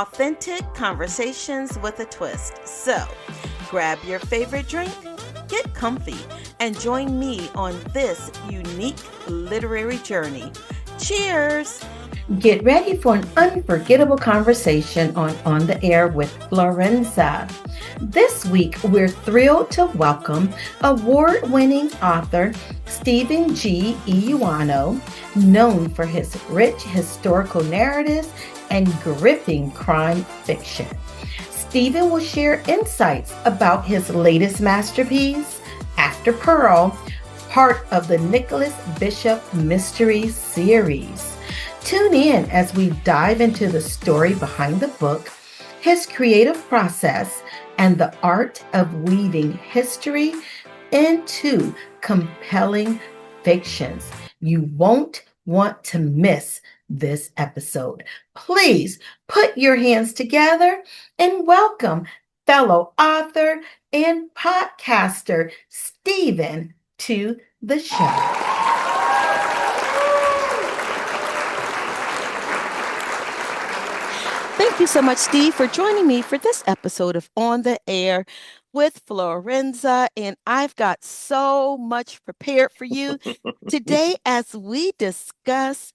authentic conversations with a twist. So, grab your favorite drink, get comfy, and join me on this unique literary journey. Cheers! Get ready for an unforgettable conversation on the Air with Florenza. This week, we're thrilled to welcome award-winning author Stephen G. Eoannou, known for his rich historical narratives and gripping crime fiction. Stephen will share insights about his latest masterpiece, After Pearl, part of the Nicholas Bishop Mystery Series. Tune in as we dive into the story behind the book, his creative process, and the art of weaving history into compelling fictions. You won't want to miss this episode. Please put your hands together and welcome fellow author and podcaster Stephen to the show. Thank you so much, Steve, for joining me for this episode of On the Air with Florenza. And I've got so much prepared for you today as we discuss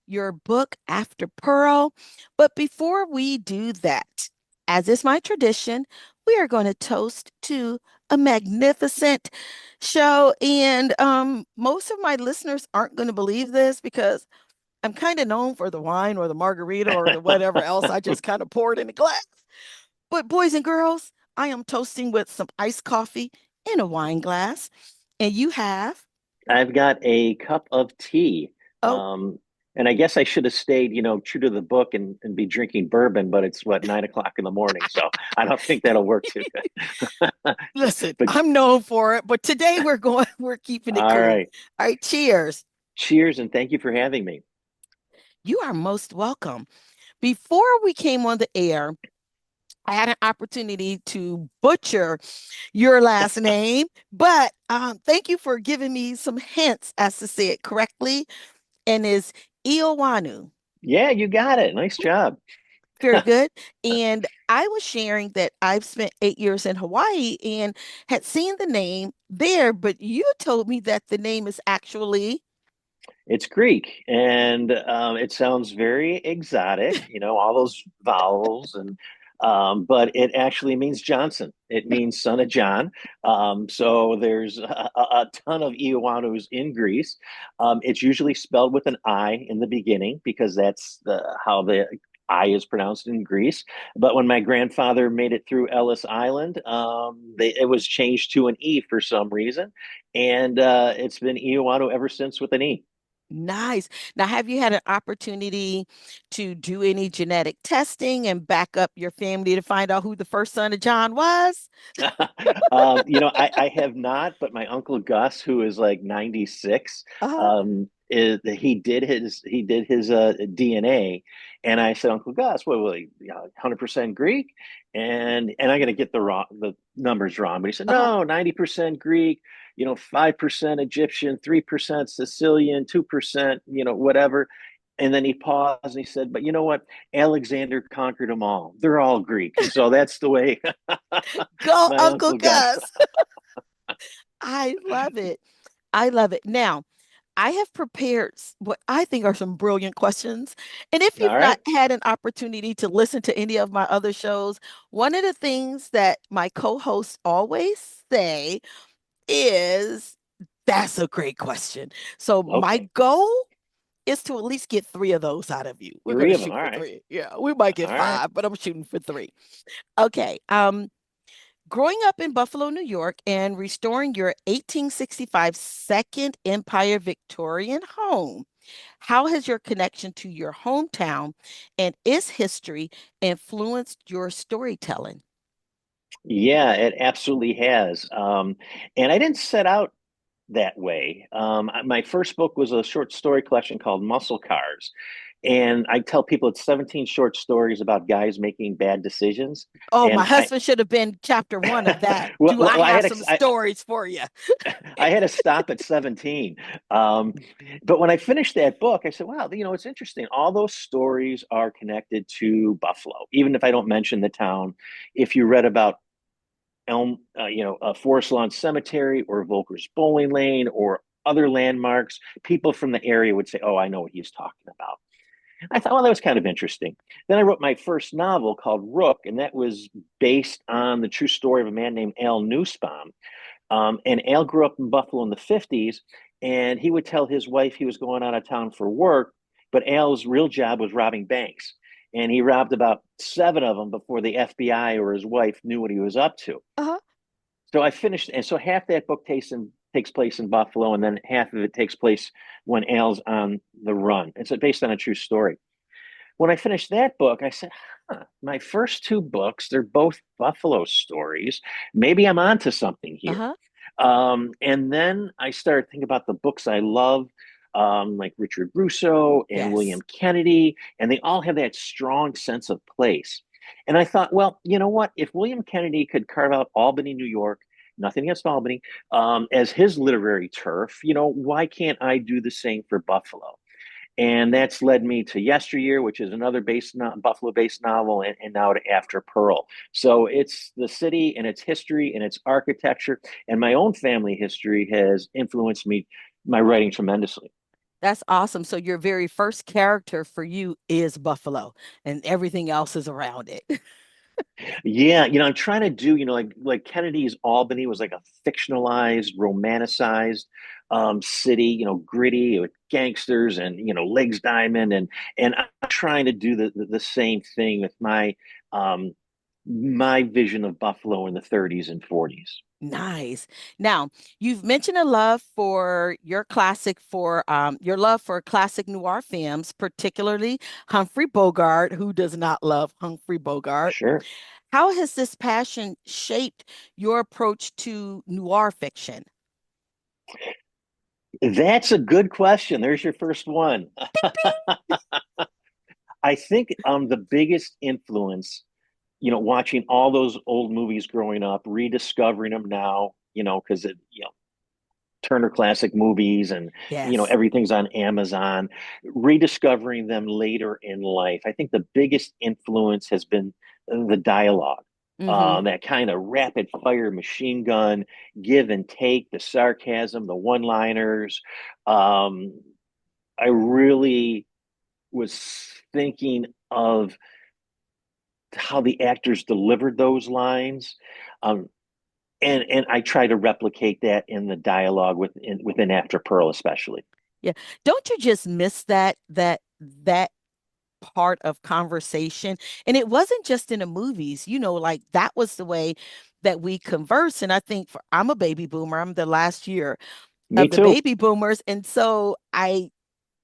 your book, After Pearl. But before we do that, as is my tradition, we are going to toast to a magnificent show. And most of my listeners aren't going to believe this because I'm kind of known for the wine or the margarita or the whatever else I just kind of poured in a glass. But boys and girls, I am toasting with some iced coffee in a wine glass. And you have, I've got a cup of tea. oh, And I guess I should have stayed, true to the book and be drinking bourbon, but it's 9 o'clock in the morning. So I don't think that'll work too good. listen, But I'm known for it, but today we're keeping it all clean. right. All right, cheers. Cheers and thank you for having me. You are most welcome. Before we came on the air, I had an opportunity to butcher your last name, but thank you for giving me some hints as to say it correctly. And is Eoannou. Yeah, you got it. Nice job. Very good. And I was sharing that I've spent 8 years in Hawaii and had seen the name there, but you told me that the name is actually. It's Greek and it sounds very exotic, all those vowels and but it actually means Johnson. It means son of John. So there's a ton of Ioannous in Greece. It's usually spelled with an I in the beginning because that's how the I is pronounced in Greece. But when my grandfather made it through Ellis Island, it was changed to an E for some reason. And it's been Ioannou ever since with an E. Nice. Now, have you had an opportunity to do any genetic testing and back up your family to find out who the first son of John was? I have not, but my uncle Gus, who is like 96, Uh, he did his DNA, and I said, Uncle Gus, what will he, 100% Greek? And I'm gonna get the numbers wrong, but he said, uh, no, 90% Greek, 5% Egyptian, 3% Sicilian, 2%, whatever. And then he paused and he said, but you know what? Alexander conquered them all. They're all Greek. So that's the way Go, my Uncle uncle got. Gus. I love it. I love it. Now, I have prepared what I think are some brilliant questions. And if All you've right. not had an opportunity to listen to any of my other shows, one of the things that my co-hosts always say is that's a great question. So my Okay. goal is to at least get three of those out of you. We're going Three to of them. shoot All for right. three. Yeah, we might get All right. five, but I'm shooting for three. Okay. Growing up in Buffalo, New York, and restoring your 1865 Second Empire Victorian home, how has your connection to your hometown and its history influenced your storytelling? Yeah, it absolutely has. And I didn't set out that way. My first book was a short story collection called Muscle Cars. And I tell people it's 17 short stories about guys making bad decisions. Oh, my And I, husband should have been chapter one of that. well, Do I well, have some stories for you? I had to stop at 17. Um, but when I finished that book, I said, wow, it's interesting. All those stories are connected to Buffalo, even if I don't mention the town. If you read about Forest Lawn Cemetery or Volker's Bowling Lane or other landmarks, people from the area would say, oh, I know what he's talking about. I thought, well, that was kind of interesting. Then I wrote my first novel called Rook, and that was based on the true story of a man named Al Newsbaum. And Al grew up in Buffalo in the 50s, and he would tell his wife he was going out of town for work, but Al's real job was robbing banks. And he robbed about seven of them before the FBI or his wife knew what he was up to. Uh-huh. So I finished, and so half that book takes place in Buffalo, and then half of it takes place when Al's on the run. It's based on a true story. When I finished that book, I said, my first two books, they're both Buffalo stories. Maybe I'm onto something here. Uh-huh. And then I started thinking about the books I love, like Richard Russo and William Yes. Kennedy, and they all have that strong sense of place. And I thought, well, you know what? If William Kennedy could carve out Albany, New York, nothing against Albany, as his literary turf, why can't I do the same for Buffalo? And that's led me to Yesteryear, which is another Buffalo-based novel, and now to After Pearl. So it's the city and its history and its architecture, and my own family history has influenced my writing tremendously. That's awesome. So your very first character for you is Buffalo, and everything else is around it. Yeah, I'm trying to do, like Kennedy's Albany was like a fictionalized, romanticized city, gritty with gangsters and Legs Diamond, and I'm trying to do the same thing with my vision of Buffalo in the 30s and 40s. Nice. Now, you've mentioned a love for your love for classic noir films, particularly Humphrey Bogart. Who does not love Humphrey Bogart? Sure. How has this passion shaped your approach to noir fiction? That's a good question. There's your first one. I think the biggest influence, watching all those old movies growing up, rediscovering them now, because Turner Classic Movies and Yes. everything's on Amazon, rediscovering them later in life. I think the biggest influence has been the dialogue. Mm-hmm. That kind of rapid fire machine gun give and take, the sarcasm, the one liners. Um, I really was thinking of how the actors delivered those lines. Um, and I try to replicate that in the dialogue within After Pearl, especially. Yeah. Don't you just miss that part of conversation? And it wasn't just in the movies, like that was the way that we converse. And I think I'm a baby boomer. I'm the last year Me of the too. baby boomers. And so I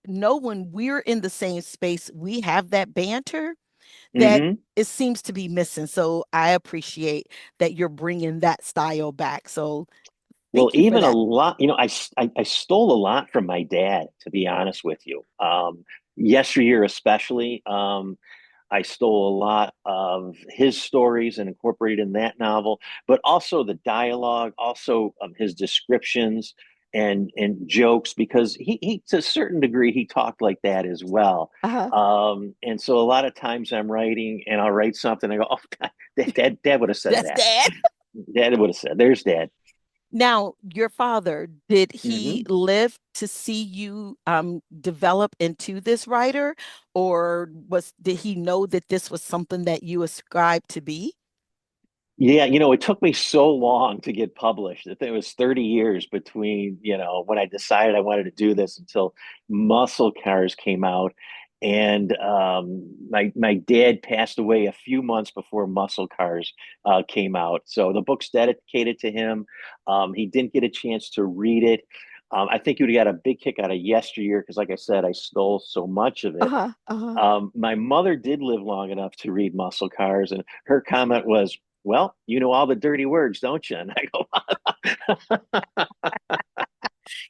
know when we're in the same space, we have that banter that Hmm. it seems to be missing. So I appreciate that you're bringing that style back. So Well, thank you for even a that. lot, I stole a lot from my dad, to be honest with you. Yesteryear, especially, I stole a lot of his stories and incorporated in that novel, but also the dialogue, also his descriptions and jokes, because he to a certain degree he talked like that as well. Uh-huh. And so a lot of times I'm writing and I'll write something. I go, oh, Dad would have said That's that. dad. Dad would have said, there's Dad. Now, your father, did he Hmm. live to see you develop into this writer, or did he know that this was something that you ascribed to be? Yeah, it took me so long to get published. It was 30 years between, when I decided I wanted to do this until Muscle Cars came out. And my dad passed away a few months before Muscle Cars came out. So the book's dedicated to him. He didn't get a chance to read it. I think he would have got a big kick out of Yesteryear because, like I said, I stole so much of it. Uh-huh. Uh-huh. My mother did live long enough to read Muscle Cars, and her comment was, well, you know all the dirty words, don't you? And I go,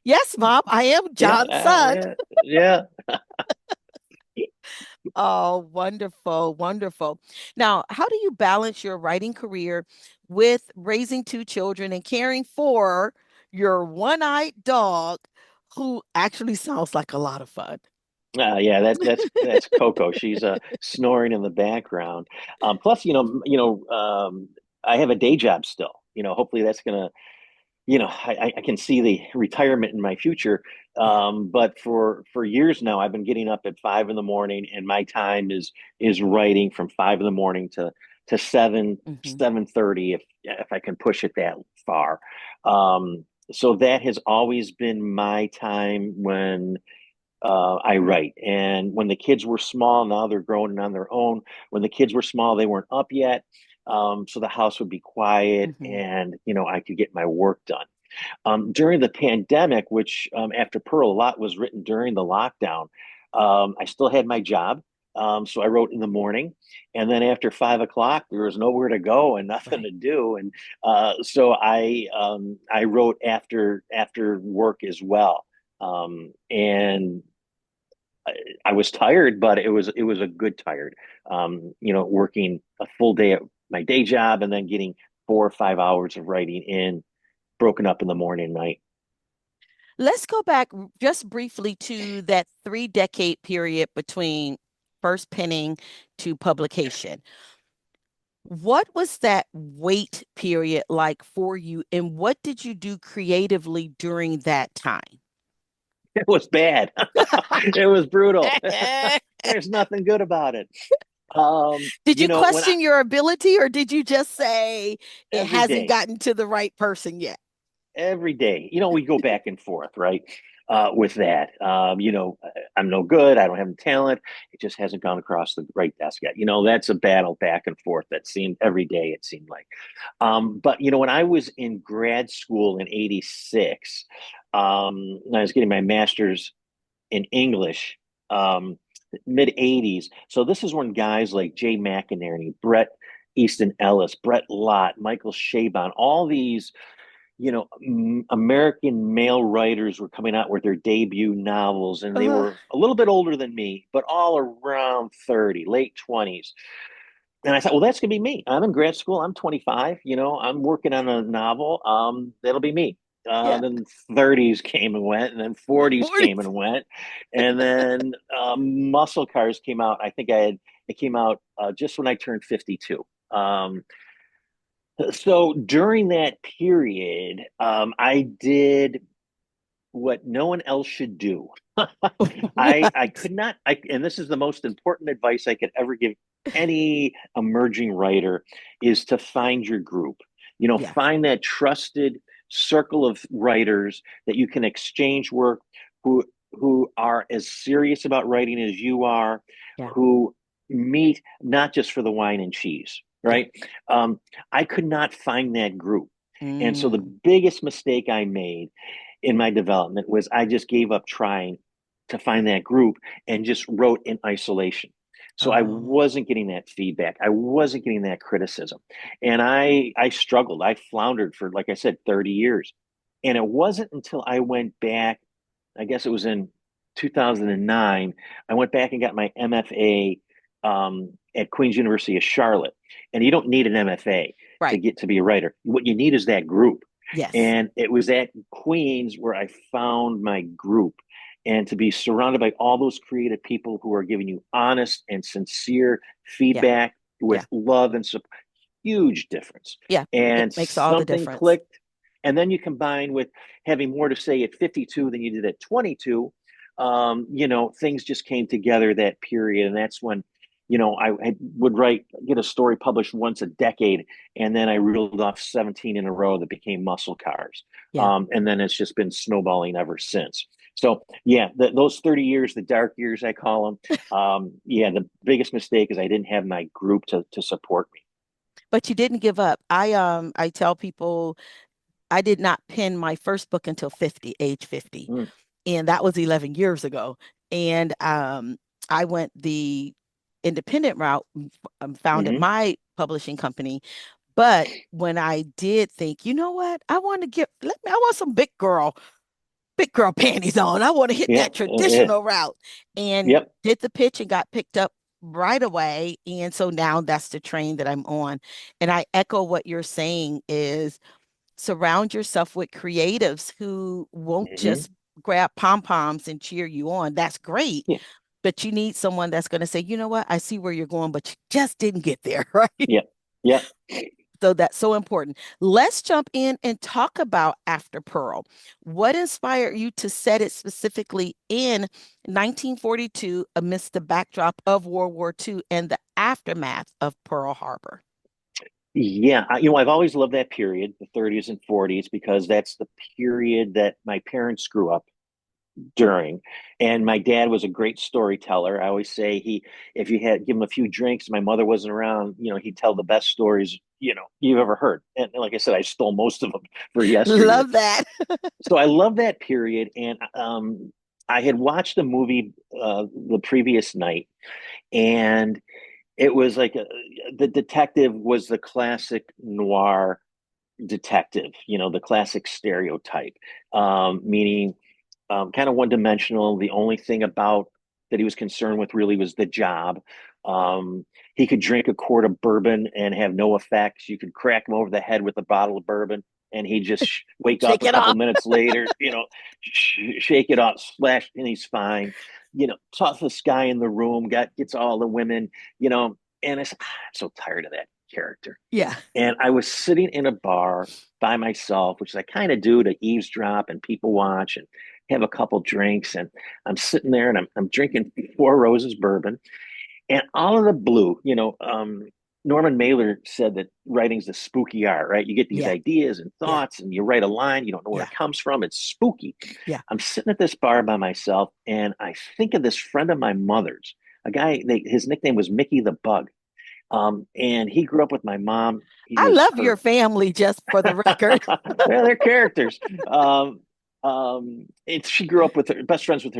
Yes, Mom, I am yeah, John's son. yeah, yeah. Oh, wonderful, wonderful. Now, how do you balance your writing career with raising two children and caring for your one-eyed dog, who actually sounds like a lot of fun? Yeah, that's Coco. She's snoring in the background. Plus, I have a day job still. Hopefully that's gonna I can see the retirement in my future. Yeah. But for years now, I've been getting up at 5 in the morning, and my time is writing from 5 in the morning to seven Hmm. 7:30 if I can push it that far. So that has always been my time when I write. And when the kids were small, now they're growing and on their own. When the kids were small, they weren't up yet. So the house would be quiet Hmm. and, I could get my work done. During the pandemic, which after Pearl, a lot was written during the lockdown, I still had my job. So I wrote in the morning. And then after 5 o'clock, there was nowhere to go and nothing Right. to do. And so I wrote after work as well. And I was tired, but it was a good tired. Working a full day at my day job and then getting 4 or 5 hours of writing in, broken up in the morning and night. Let's go back just briefly to that 3-decade period between first penning to publication. What was that wait period like for you, and what did you do creatively during that time? It was bad. It was brutal. There's nothing good about it. Did you When I question your ability, or did you just say it every hasn't day, gotten to the right person yet? every day. We go back and forth, right? With that, I'm no good. I don't have the talent. It just hasn't gone across the right desk yet. That's a battle back and forth that seemed every day. It seemed like, but when I was in grad school in '86, and I was getting my master's in English, mid '80s. So this is when guys like Jay McInerney, Bret Easton Ellis, Brett Lott, Michael Chabon, all these American male writers were coming out with their debut novels, and they Uh, were a little bit older than me, but all around 30, late 20s. And I thought, well, that's gonna be me. I'm in grad school. I'm 25. I'm working on a novel. That'll be me. yeah. Then 30s came and went, and then 40s 40. came and went, and then Muscle Cars came out. I think it came out just when I turned 52. So during that period, I did what no one else should do. I What? could not and this is the most important advice I could ever give any emerging writer is to find your group. Yeah. Find that trusted circle of writers that you can exchange work, who are as serious about writing as you are, Yeah. who meet not just for the wine and cheese, Yeah. right? Um, I could not find that group. And so the Mm. biggest mistake I made in my development was I just gave up trying to find that group and just wrote in isolation. So I Oh. wasn't getting that feedback. I wasn't getting that criticism. And I struggled. I floundered for, like I said, 30 years. And it wasn't until I went back, I guess it was in 2009, I went back and got my MFA at Queen's University of Charlotte. And you don't need an MFA to Right. get to be a writer. What you need is that group. Yes. And it was at Queens where I found my group. And to be surrounded by all those creative people who are giving you honest and sincere Yeah. feedback Yeah. with love and support, huge difference. Yeah. It And makes all the something difference. clicked. And then you combine with having more to say at 52 than you did at 22. Things just came together that period. And that's when, I would get a story published once a decade, and then I reeled off 17 in a row that became Muscle Cars. Yeah. And then it's just been snowballing ever since. So yeah, those 30 years, the dark years I call them. Yeah, the biggest mistake is I didn't have my group to support me. But you didn't give up. I tell people I did not pen my first book until 50, age 50. Mm, And that was 11 years ago. And I went the independent route, founded hmm my publishing company. But when I did think, you know what, I want to I want some big girl panties on. I want to hit Yeah, that yeah, traditional route, and yep. did the pitch and got picked up right away. And so now that's the train that I'm on. And I echo what you're saying is surround yourself with creatives who won't Hmm. just grab pom-poms and cheer you on. That's great. Yeah, But you need someone that's going to say, you know what, I see where you're going, but you just didn't get there, right? yeah, yeah. So that's so important. Let's jump in and talk about After Pearl. What inspired you to set it specifically in 1942 amidst the backdrop of World War II and the aftermath of Pearl Harbor? Yeah, I've always loved that period, the 30s and 40s, because that's the period that my parents grew up during. And my dad was a great storyteller. I always say if you had give him a few drinks, my mother wasn't around, he'd tell the best stories, you've ever heard. And like I said, I stole most of them for yesteryear. Love that. So I love that period. And I had watched the movie the previous night, and it was like the detective was the classic noir detective, the classic stereotype, meaning kind of one dimensional. The only thing about that he was concerned with really was the job. He could drink a quart of bourbon and have no effects. You could crack him over the head with a bottle of bourbon, and he'd just wake up Shake a it couple off. minutes later, shake it off, splash, and he's fine. Toughest guy in the room, gets all the women, and I said, I'm so tired of that character. Yeah. And I was sitting in a bar by myself, which I kind of do to eavesdrop and people watch and have a couple drinks. And I'm sitting there and I'm drinking Four Roses bourbon. And all of the blue, Norman Mailer said that writing's the spooky art, right? You get these Yeah. ideas and Yeah. thoughts and you write a line, you don't know where Yeah. it comes from. It's spooky. Yeah. I'm sitting at this bar by myself and I think of this friend of my mother's, a guy, his nickname was Mickey the Bug. And he grew up with my mom. He I was love your her. family, just for the record. Well, they're characters. She grew up with her best friends with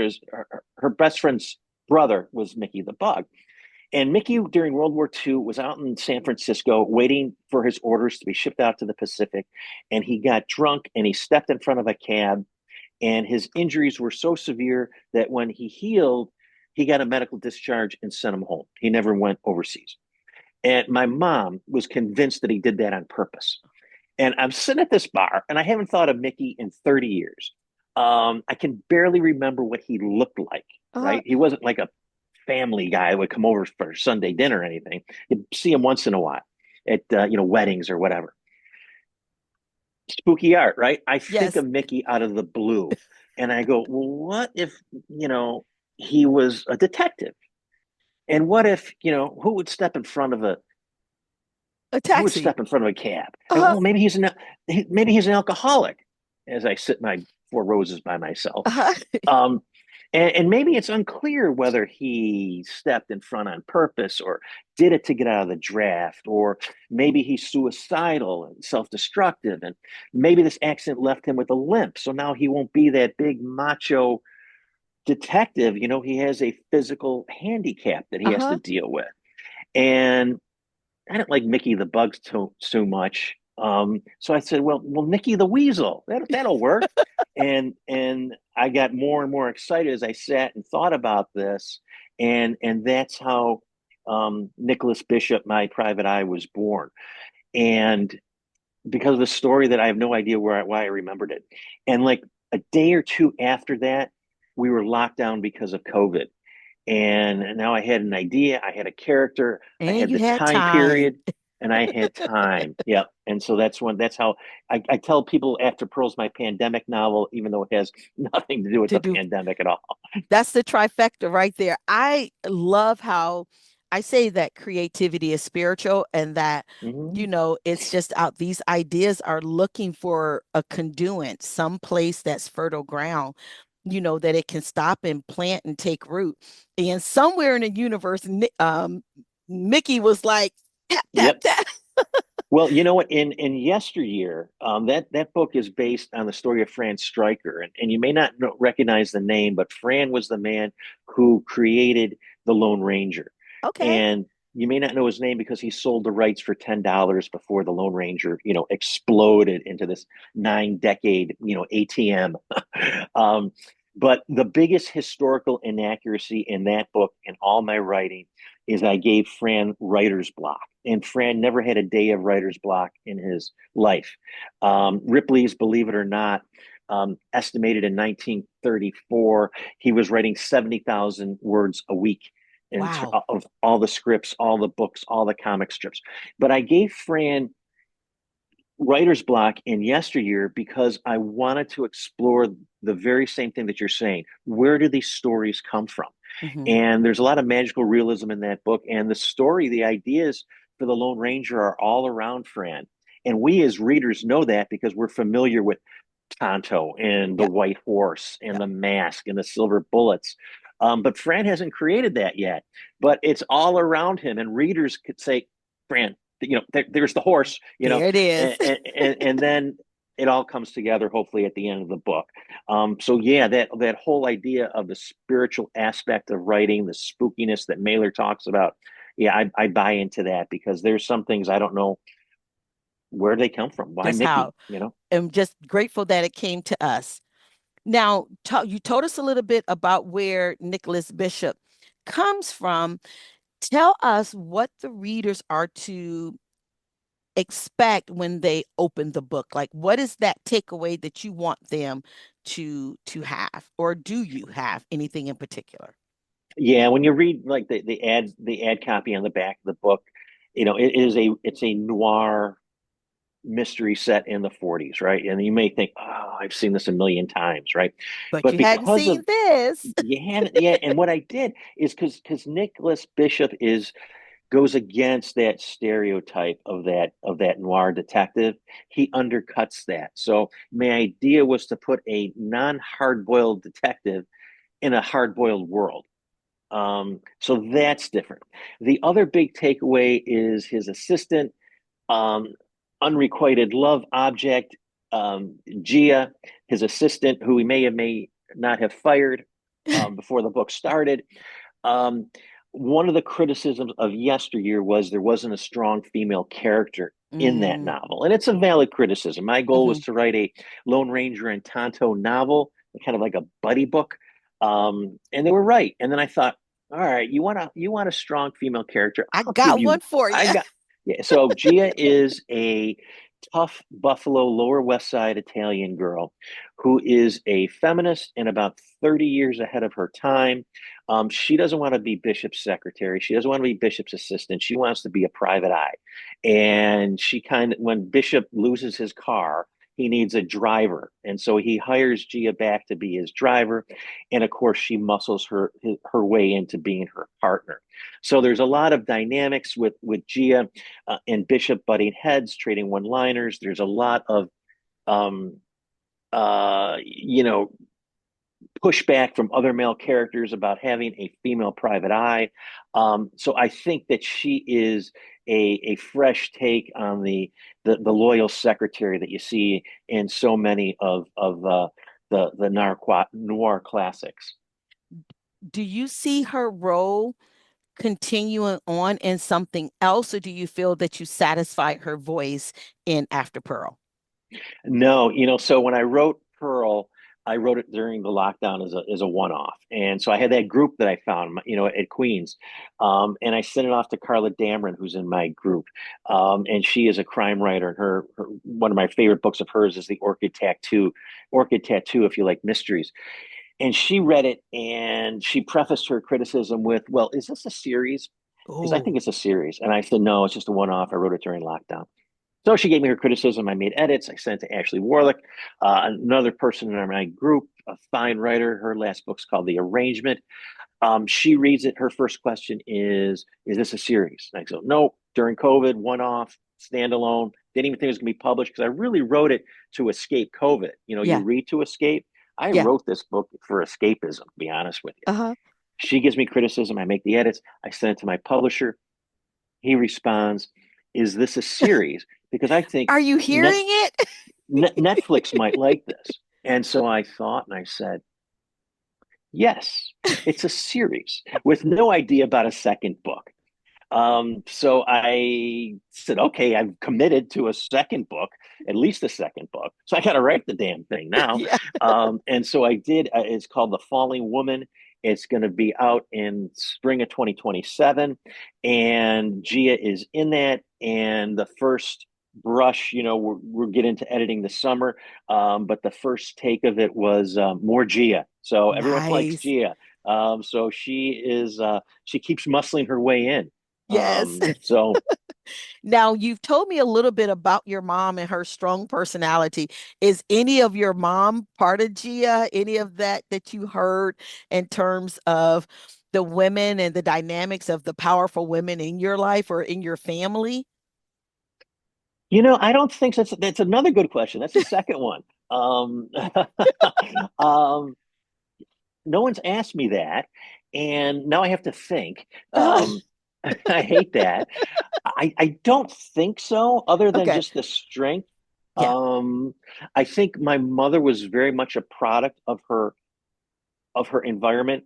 her best friend's brother was Mickey the Bug. And Mickey during World War II was out in San Francisco waiting for his orders to be shipped out to the Pacific. And he got drunk and he stepped in front of a cab. And his injuries were so severe that when he healed, he got a medical discharge and sent him home. He never went overseas. And my mom was convinced that he did that on purpose. And I'm sitting at this bar, and I haven't thought of Mickey in 30 years. I can barely remember what he looked like, Uh, right? He wasn't like a family guy that would come over for Sunday dinner or anything. You'd see him once in a while at, weddings or whatever. Spooky art, right? I think yes. of Mickey out of the blue, and I go, well, what if, he was a detective? And what if, who would step in front of A who would taxi. step in front of a cab? And Uh-huh. well, maybe he's an alcoholic. As I sit my Four Roses by myself, Uh-huh. um, and maybe it's unclear whether he stepped in front on purpose or did it to get out of the draft, or maybe he's suicidal and self-destructive, and maybe this accident left him with a limp, so now he won't be that big macho detective. He has a physical handicap that he has to Uh-huh. deal with, and I don't like Mickey the Bug too much. So I said, well, Mickey the Weasel, that'll work. And I got more and more excited as I sat and thought about this, and that's how Nicholas Bishop, My Private Eye, was born. And because of the story that I have no idea why I remembered it, and like a day or two after that, we were locked down because of COVID. And now I had an idea, I had a character, I And had you the had time time period, and I had time. Yep. And so that's how I tell people After Pearl's my pandemic novel, even though it has nothing to do with to the do. pandemic at all. That's the trifecta right there. I love how I say that creativity is spiritual and that, Hmm. it's just out. These ideas are looking for a conduit, some place that's fertile ground, that it can stop and plant and take root. And somewhere in the universe, Mickey was like, tap, tap, Yep. tap. Well, you know what? In yesteryear, that book is based on the story of Fran Stryker, and you may not recognize the name, but Fran was the man who created the Lone Ranger, Okay. and you may not know his name because he sold the rights for $10 before the Lone Ranger, exploded into this 9 decade, ATM. um, but the biggest historical inaccuracy in that book, in all my writing, is I gave Fran writer's block. And Fran never had a day of writer's block in his life. Ripley's, believe it or not, estimated in 1934, he was writing 70,000 words a week Wow. of all the scripts, all the books, all the comic strips. But I gave Fran writer's block in yesteryear because I wanted to explore the very same thing that you're saying. Where do these stories come from? Hmm. And there's a lot of magical realism in that book. And the story, the ideas for the Lone Ranger are all around Fran. And we as readers know that because we're familiar with Tonto and the Yep. White Horse and Yep. the Mask and the Silver Bullets. But Fran hasn't created that yet. But it's all around him. And readers could say, Fran, there's the horse, There it is. and then it all comes together hopefully at the end of the book. So yeah, that whole idea of the spiritual aspect of writing, the spookiness that Mailer talks about, yeah, I buy into that because there's some things I don't know where they come from. Why Just Mickey? how I'm just grateful that it came to us. Now, you told us a little bit about where Nicholas Bishop comes from. Tell us what the readers are to expect when they open the book. Like, what is that takeaway that you want them to have, or do you have anything in particular? Yeah, when you read like the ad copy on the back of the book, it's a noir mystery set in the 40s, right? And you may think, oh, I've seen this a million times, right? But But you hadn't because seen of this. you haven't, yeah, and what I did is because Nicholas Bishop is goes against that stereotype of that noir detective. He undercuts that. So my idea was to put a non-hard-boiled detective in a hard-boiled world. So that's different. The other big takeaway is his assistant, um, unrequited love object, Gia, his assistant, who he may not have fired before the book started. Um, One of the criticisms of yesteryear was there wasn't a strong female character in that Mm, novel. And it's a valid criticism. My goal was mhm. to write a Lone Ranger and Tonto novel, kind of like a buddy book. And they were right. And then I thought, all right, you want a strong female character. I I'll give got one you for I you. got yeah. So Gia is a tough Buffalo Lower West Side Italian girl who is a feminist and about 30 years ahead of her time. She doesn't want to be Bishop's secretary. She doesn't want to be Bishop's assistant. She wants to be a private eye. And when Bishop loses his car, he needs a driver. And so he hires Gia back to be his driver. And of course, she muscles her way into being her partner. So there's a lot of dynamics with Gia and Bishop butting heads, trading one-liners. There's a lot of um, uh, you know, pushback from other male characters about having a female private eye. So I think that she is a fresh take on the loyal secretary that you see in so many of the noir classics. Do you see her role continuing on in something else, or do you feel that you satisfied her voice in After Pearl? No, so when I wrote Pearl, I wrote it during the lockdown as a one-off. And so I had that group that I found, at Queens. And I sent it off to Carla Dameron, who's in my group. And she is a crime writer. And her one of my favorite books of hers is The Orchid Tattoo, if you like mysteries. And she read it and she prefaced her criticism with, well, is this a series? Because I think Oh, it's a series. And I said, no, it's just a one-off. I wrote it during lockdown. So she gave me her criticism. I made edits. I sent it to Ashley Warlick, another person in my group, a fine writer. Her last book's called The Arrangement. She reads it. Her first question is this a series? And I go, no, during COVID, one off, standalone. Didn't even think it was going to be published because I really wrote it to escape COVID. You yeah, read to escape. I yeah. wrote this book for escapism, to be honest with you. Uh-huh. She gives me criticism. I make the edits. I send it to my publisher. He responds, is this a series? Because I think Are you Net, hearing it? Netflix might like this. And so I thought and I said, yes, it's a series with no idea about a second book. So I said, okay, I've committed to a second book, at least a second book. So I got to write the damn thing now. Yeah. And so I did. It's called The Falling Woman. It's going to be out in spring of 2027, and Gia is in that. And the first brush, we'll get into editing this summer, but the first take of it was more Gia. So everyone likes Nice. Gia. So she keeps muscling her way in. Yes. So Now, you've told me a little bit about your mom and her strong personality. Is any of your mom part of Gia? Any of that you heard in terms of the women and the dynamics of the powerful women in your life or in your family? I don't think so. That's another good question. That's the second one. Um, no one's asked me that, and now I have to think. I hate that. I don't think so, other than Okay. just the strength. Yeah. Um, I think my mother was very much a product of her environment,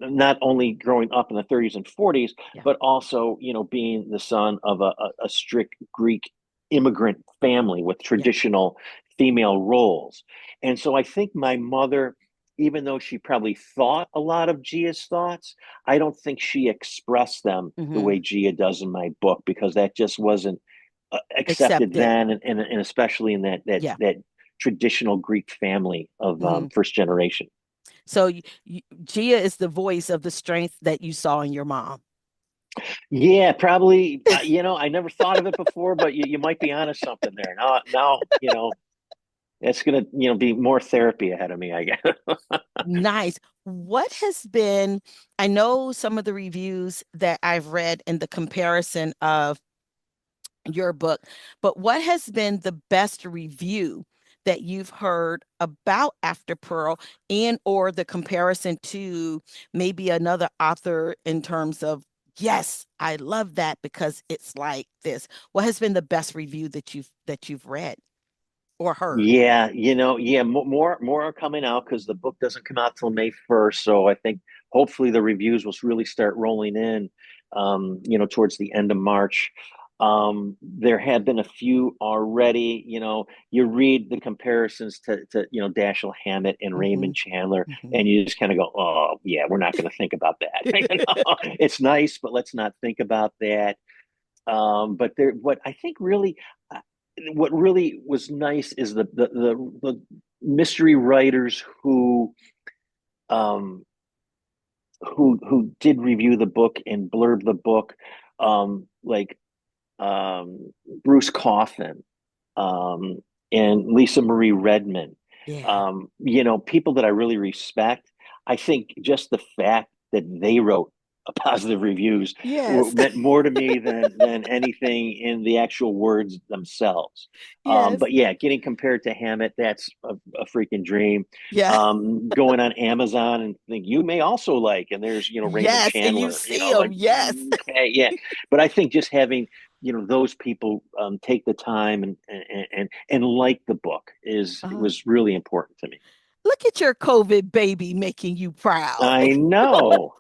not only growing up in the 30s and 40s, Yeah. but also, being the son of a strict Greek immigrant family with Yeah. traditional female roles. And so I think my mother, even though she probably thought a lot of Gia's thoughts, I don't think she expressed them the Hmm. way Gia does in my book, because that just wasn't accepted Accepted. then, and especially in Yeah. that traditional Greek family of Hmm. first generation. So Gia is the voice of the strength that you saw in your mom. Yeah, probably. I never thought of it before, but you might be onto something there. Now, it's gonna, be more therapy ahead of me, I guess. Nice. What has been, I know some of the reviews that I've read and the comparison of your book, but what has been the best review that you've heard about After Pearl, and or the comparison to maybe another author in terms of, yes, I love that because it's like this. What has been the best review that you've read or heard? Yeah, yeah, more are coming out because the book doesn't come out till May 1st. So I think hopefully the reviews will really start rolling in, towards the end of March. There have been a few already. You read the comparisons to Dashiell Hammett and Hmm. Raymond Chandler, Hmm. and you just kind of go, oh yeah, we're not going to think about that. It's nice, but let's not think about that. But what I think really, uh, what really was nice is the mystery writers um, who did review the book and blurb the book, like Bruce Coffin, um, and Lisa Marie Redmond, Yeah. people that I really respect. I think just the fact that they wrote a positive reviews Yes. meant more to me than anything in the actual words themselves. Yes. But yeah, getting compared to Hammett, that's a freaking dream. Yeah. Going on Amazon and think you may also like, and there's Raymond Yes. And you Chandler, see them. like Yes. okay, yeah. But I think just having those people take the time and like the book is Uh-huh. was really important to me. Look at your COVID baby making you proud. I know.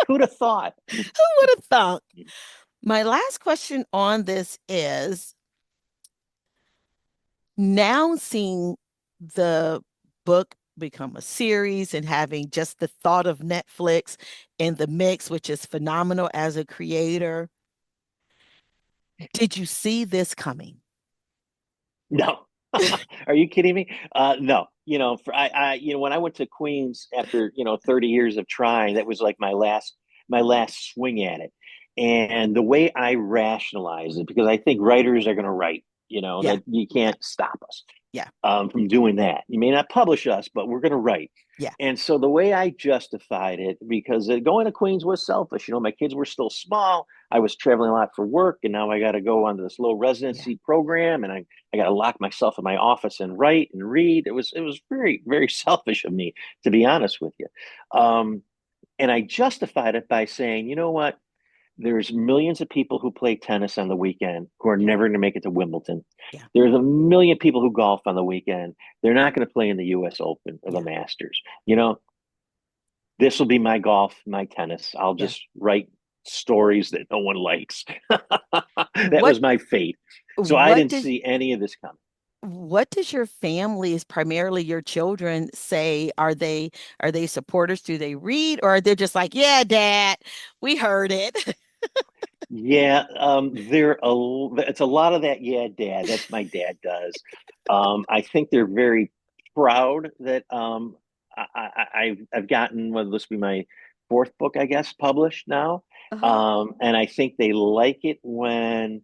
Who'd have thought? Who would have thought? My last question on this is, now seeing the book become a series and having just the thought of Netflix in the mix, which is phenomenal as a creator, did you see this coming? No. Are you kidding me? No. When I went to Queens after 30 years of trying, that was like my last swing at it. And the way I rationalize it, because I think writers are going to write, Yeah. that you can't stop us Yeah. from doing that. You may not publish us, but we're going to write. Yeah. And so the way I justified it, because going to Queens was selfish. My kids were still small. I was traveling a lot for work, and now I got to go on this low Yeah. residency program, and I got to lock myself in my office and write and read. It was very, very selfish of me, to be honest with you. And I justified it by saying, you know what? There's millions of people who play tennis on the weekend who are Yeah. never going to make it to Wimbledon. Yeah. There's a million people who golf on the weekend. They're not going to play in the U.S. Open or the Yeah. Masters. This will be my golf, my tennis. I'll Yeah. just write stories that no one likes. That What was my fate. So I what didn't did see any of this coming. What does your family, is primarily your children, say? Are they supporters? Do they read, or are they just like, yeah, Dad, we heard it? Yeah, it's a lot of that. Yeah, Dad, that's my dad does. I think they're very proud that I've gotten, whether this be my fourth book, I guess, published now. Uh-huh. And I think they like it when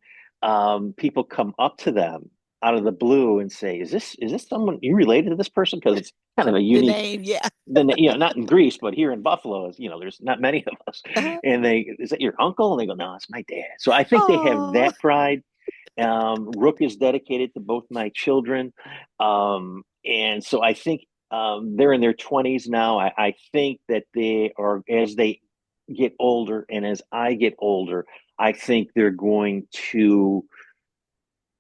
people come up to them out of the blue and say, "Is this someone you related to this person?" Because it's kind of a The unique, name, yeah. then not in Greece, but here in Buffalo, is there's not many of us. Uh-huh. And is that your uncle? And they go, no, it's my dad. So I think they have Oh, that pride. Rook is dedicated to both my children, and so I think they're in their 20s now. I think that they are, as they get older and as I get older, I think they're going to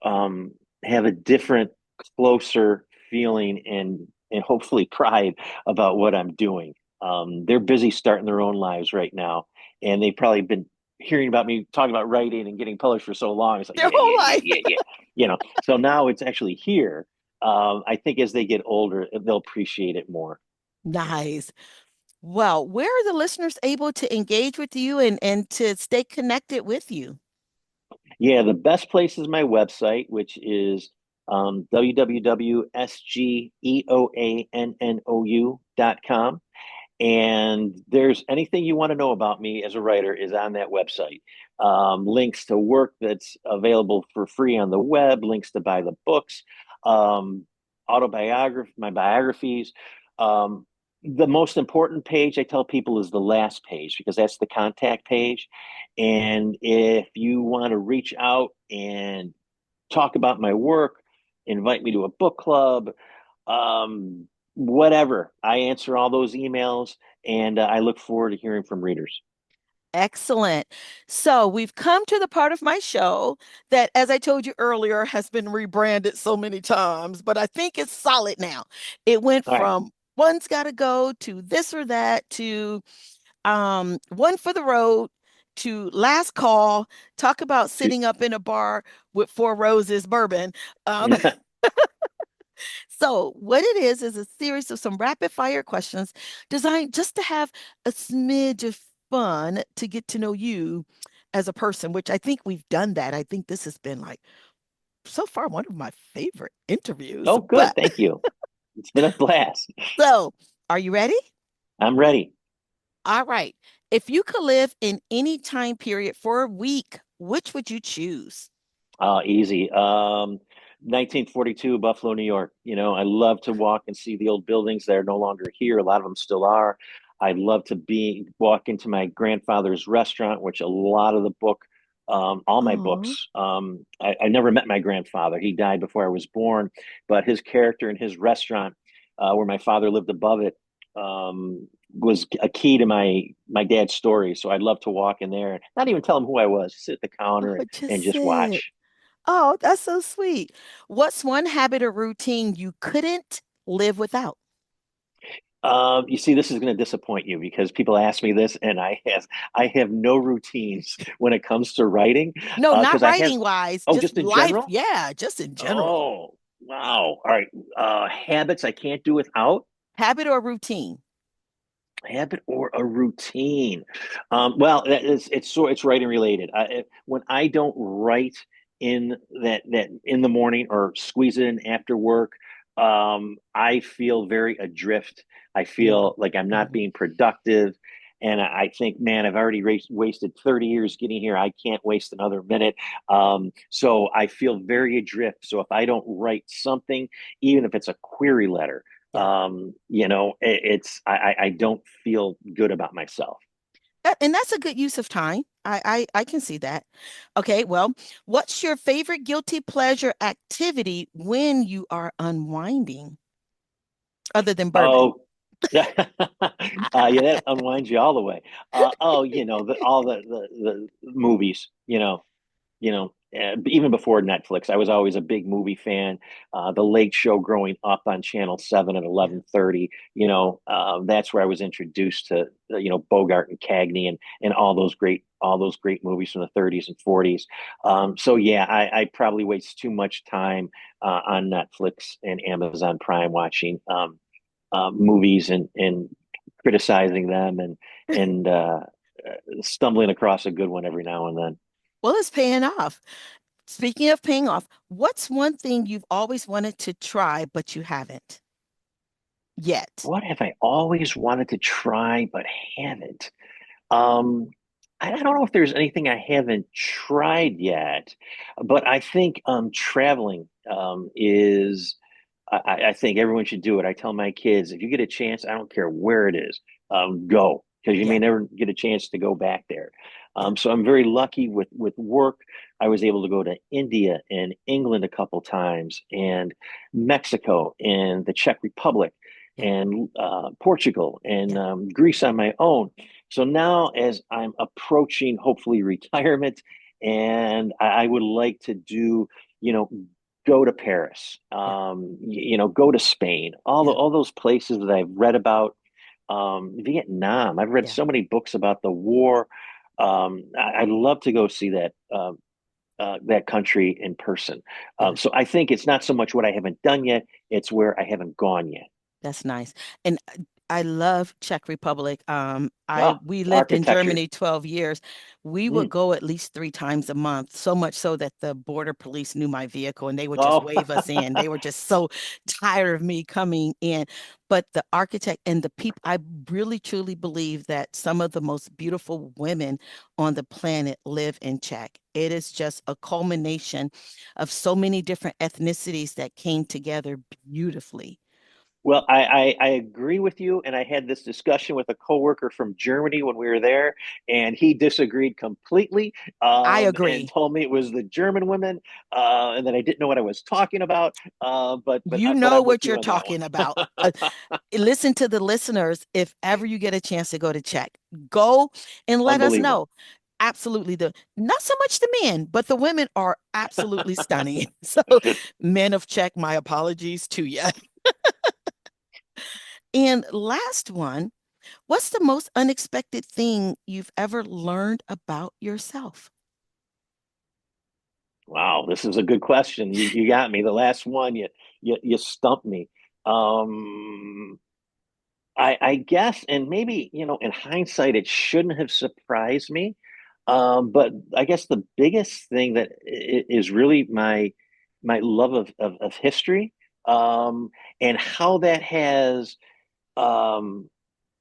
um, have a different, closer feeling and hopefully pride about what I'm doing. They're busy starting their own lives right now, and they've probably been hearing about me talking about writing and getting published for so long. It's like, their yeah, whole yeah, yeah, life. yeah, yeah. So now it's actually here. I think as they get older, they'll appreciate it more. Nice. Well, where are the listeners able to engage with you and to stay connected with you? Yeah, the best place is my website, which is www.sgeoannou.com. And there's anything you want to know about me as a writer is on that website. Links to work that's available for free on the web, links to buy the books, um, autobiography, my biographies. Um, the most important page I tell people is the last page because that's the contact page. And if you want to reach out and talk about my work, invite me to a book club, whatever. I answer all those emails, and I look forward to hearing from readers. Excellent. So we've come to the part of my show that, as I told you earlier, has been rebranded so many times, but I think it's solid now. It went All right. from one's got to go to this or that to one for the road to last call. Talk about To, sitting up in a bar with Four Roses bourbon. Um, So, what it is a series of some rapid fire questions designed just to have a smidge of fun to get to know you as a person, which I think we've done that. I think this has been like so far one of my favorite interviews. oh, But good. Thank you. It's been a blast. so, are you ready? I'm ready. All right. If you could live in any time period for a week, which would you choose? Easy. 1942, Buffalo, New York. I love to walk and see the old buildings that are no longer here. A lot of them still are. I'd love to walk into my grandfather's restaurant, which a lot of the book, all my Oh, books. I never met my grandfather. He died before I was born, but his character in his restaurant, where my father lived above it, was a key to my dad's story. So I'd love to walk in there and not even tell him who I was, sit at the counter and, just and just sit. watch. Oh, that's so sweet. What's one habit or routine you couldn't live without? You see, this is going to disappoint you because people ask me this, and I have no routines when it comes to writing. No, not Because I have, writing wise, oh, just just in life. general. Yeah, just in general. Oh, wow. All right. Habits I can't do without. Habit or routine? Habit or a routine. Well, it's writing related. When I don't write in that in the morning or squeeze it in after work, I feel very adrift. I Mm, feel like I'm not mhm. being productive. And I think, man, I've already wasted 30 years getting here. I can't waste another minute. So I feel very adrift. So if I don't write something, even if it's a query letter, Yeah. I don't feel good about myself. And that's a good use of time. I can see that. Okay, well, what's your favorite guilty pleasure activity when you are unwinding other than bourbon? Oh, yeah, that unwinds you all the way. Oh, all the movies, even before Netflix, I was always a big movie fan. The Late Show growing up on Channel 7 at Yeah. 11:30, that's where I was introduced to Bogart and Cagney and all those great movies from the 30s and 40s. So yeah, I probably waste too much time on Netflix and Amazon Prime watching movies and criticizing them and stumbling across a good one every now and then. Well, it's paying off. Speaking of paying off, what's one thing you've always wanted to try, but you haven't yet? What have I always wanted to try but haven't? Um, I don't know if there's anything I haven't tried yet, but I think traveling is. I think everyone should do it. I tell my kids, if you get a chance, I don't care where it is, go because you may Yeah, never get a chance to go back there. yeah, So I'm very lucky with work. I was able to go to India and England a couple times, and Mexico and the Czech Republic, yeah, and Portugal and yeah, Greece on my own. So now, as I'm approaching hopefully retirement, and I would like to do, you know, go to Paris, yeah, go to Spain, yeah, all those places that I've read about. Vietnam. I've read yeah, so many books about the war. I'd love to go see that country in person. yeah. So I think it's not so much what I haven't done yet; it's where I haven't gone yet. That's nice. And I love Czech Republic. I Oh, we lived in architecture. Germany 12 years. We would Mm. go at least 3 times a month, so much so that the border police knew my vehicle and they would just Oh, wave us in. They were just so tired of me coming in. But the architect and the people, I really truly believe that some of the most beautiful women on the planet live in Czech. It is just a culmination of so many different ethnicities that came together beautifully. well, I agree with you, and I had this discussion with a coworker from Germany when we were there, and he disagreed completely, I and agree. told me it was the German women, and that I didn't know what I was talking about. You But know I'm with what you you're on that talking about. one. Listen to the listeners. If ever you get a chance to go to Czech, go and let us Unbelievable. know. Absolutely. The not so much the men, but the women are absolutely stunning. So, men of Czech, my apologies to you. And last one, what's the most unexpected thing you've ever learned about yourself? Wow, this is a good question. You got me. The last one, you stumped me. Um, I guess, and maybe, in hindsight, it shouldn't have surprised me. But I guess the biggest thing that is really my love of history, and how that has um,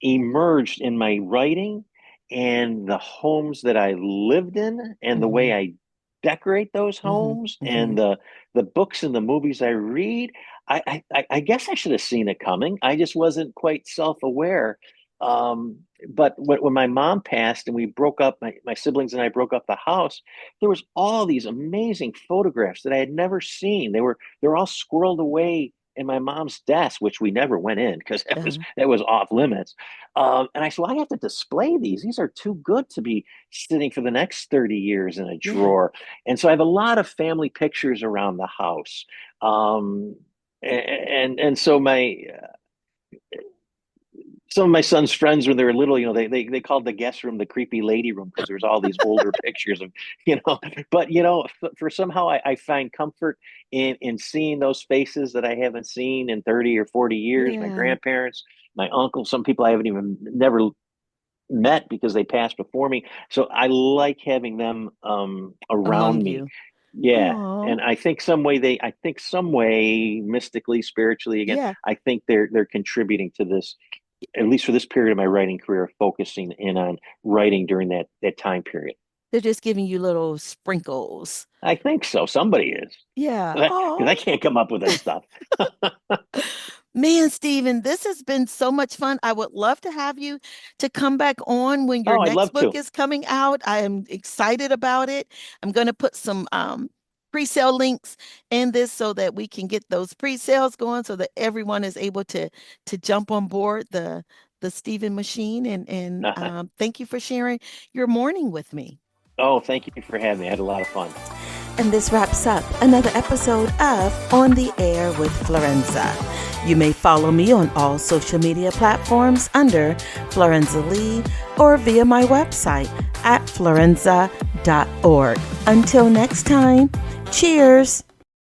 emerged in my writing and the homes that I lived in and the way Hmm. I decorate those Hmm. homes Hmm. and the books and the movies I read. I guess I should have seen it coming. I just wasn't quite self-aware. But when my mom passed and we broke up, my siblings and I broke up the house, there was all these amazing photographs that I had never seen. They were all squirreled away in my mom's desk, which we never went in because that was Uh, that was off limits. And I said, well, I have to display these. These are too good to be sitting for the next 30 years in a yeah. drawer. And so I have a lot of family pictures around the house. Um, and so my some of my son's friends when they were little, they called the guest room the creepy lady room because there was all these older pictures of, but for somehow I find comfort in seeing those faces that I haven't seen in 30 or 40 years, my Yeah. grandparents, my uncle, some people I haven't even never met because they passed before me. So I like having them Among around me. you. Yeah. Oh, And I think some way mystically, spiritually, again, yeah. I think they're contributing to this, at least for this period of my writing career, focusing in on writing during that time period. They're just giving you little sprinkles. I think so. Somebody is. Yeah. Because I Oh, can't come up with that stuff. man, Stephen, this has been so much fun. I would love to have you to come back on when your Oh, I'd next love book to. is coming out. I am excited about it. I'm going to put some pre-sale links in this so that we can get those pre-sales going so that everyone is able to jump on board the Stephen machine. And thank you for sharing your morning with me. Oh, thank you for having me. I had a lot of fun. And this wraps up another episode of On the Air with Florenza. You may follow me on all social media platforms under Florenza Lee or via my website at florenza.org. Until next time, cheers.